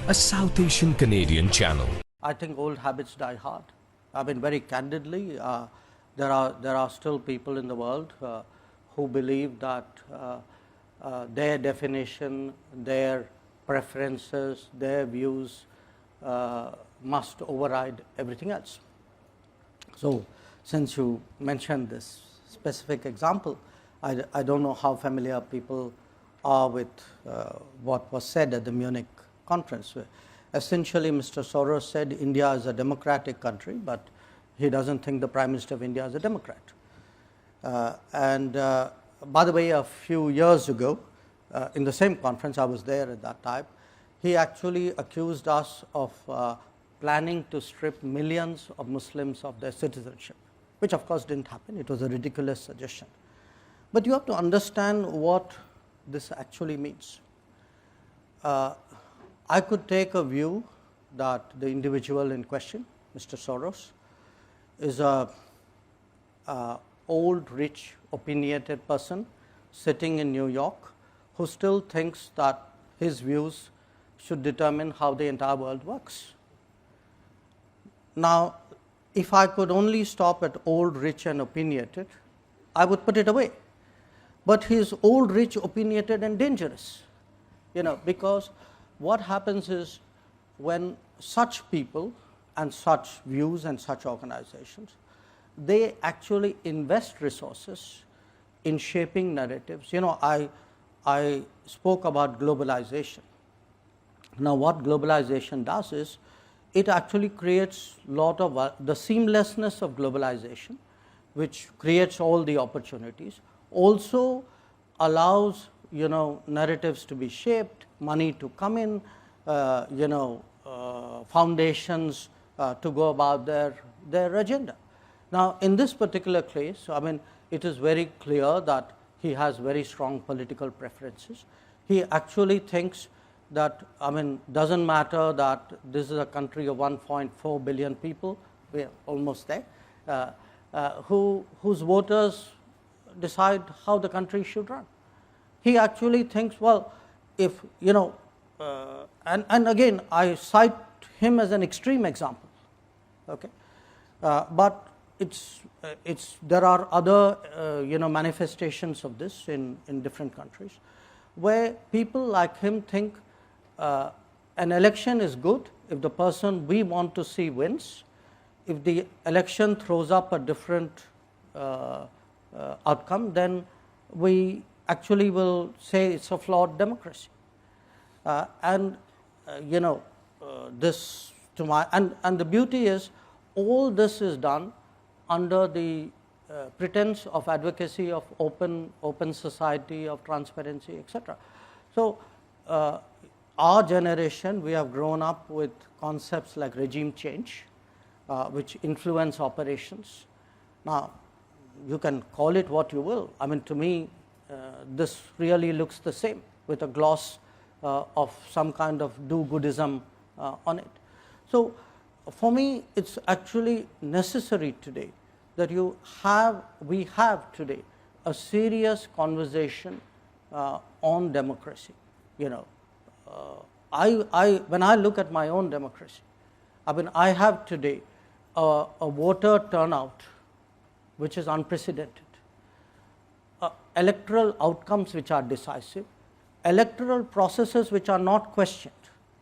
a South Asian Canadian channel. I think old habits die hard. I mean, very candidly, there are still people in the world who believe that their definition, their preferences, their views must override everything else. So, since you mentioned this specific example, I don't know how familiar people are with what was said at the Munich conference. Essentially, Mr. Soros said India is a democratic country, but he doesn't think the Prime Minister of India is a Democrat. By the way, a few years ago, in the same conference, I was there at that time, he actually accused us of planning to strip millions of Muslims of their citizenship, which of course didn't happen. It was a ridiculous suggestion. But you have to understand what this actually means. I could take a view that the individual in question, Mr. Soros, is a old, rich, opinionated person sitting in New York who still thinks that his views should determine how the entire world works. Now, if I could only stop at old, rich and opinionated, I would put it away. But he is old, rich, opinionated and dangerous, because what happens is when such people and such views and such organizations, they actually invest resources in shaping narratives. I spoke about globalization. Now, what globalization does is it actually creates a lot of the seamlessness of globalization, which creates all the opportunities, also allows narratives to be shaped, money to come in, foundations to go about their agenda. Now, in this particular case, I mean, it is very clear that he has very strong political preferences. He actually thinks that, I mean, doesn't matter that this is a country of 1.4 billion people, we are almost there, whose voters decide how the country should run. He actually thinks, well, if, and again, I cite him as an extreme example, okay? But there are other, manifestations of this in different countries, where people like him think an election is good if the person we want to see wins. If the election throws up a different outcome, then we actually will say it's a flawed democracy. This to my and the beauty is all this is done under the pretense of advocacy of open society, of transparency, etc. So our generation, we have grown up with concepts like regime change, which influence operations. Now, you can call it what you will. I mean, to me, this really looks the same, with a gloss of some kind of do-goodism on it. So, for me, it's actually necessary today that we have today a serious conversation on democracy. When I look at my own democracy, I mean, I have today a voter turnout which is unprecedented, electoral outcomes which are decisive, electoral processes which are not questioned.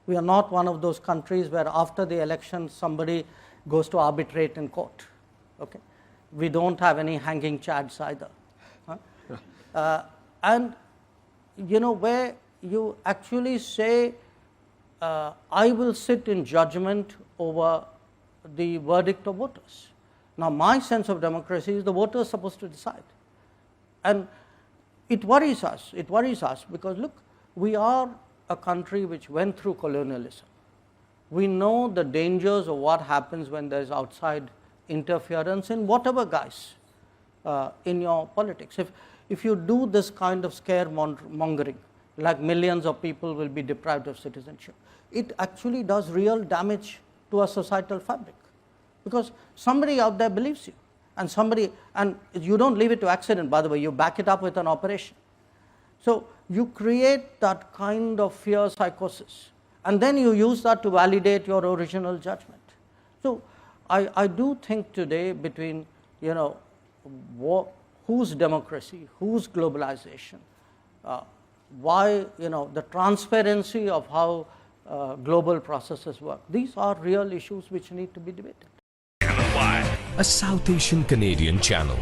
We are not one of those countries where after the election somebody goes to arbitrate in court. Okay? We don't have any hanging chads either. And where you actually say, I will sit in judgment over the verdict of voters. Now, my sense of democracy is the voter is supposed to decide. And it worries us because, look, we are a country which went through colonialism. We know the dangers of what happens when there is outside interference in whatever guise in your politics. If you do this kind of scaremongering, like millions of people will be deprived of citizenship, it actually does real damage to our societal fabric, because somebody out there believes you, and you don't leave it to accident, by the way, you back it up with an operation. So you create that kind of fear psychosis, and then you use that to validate your original judgment. So I do think today between, whose democracy, whose globalization, why, the transparency of how global processes work. These are real issues which need to be debated. A South Asian Canadian channel.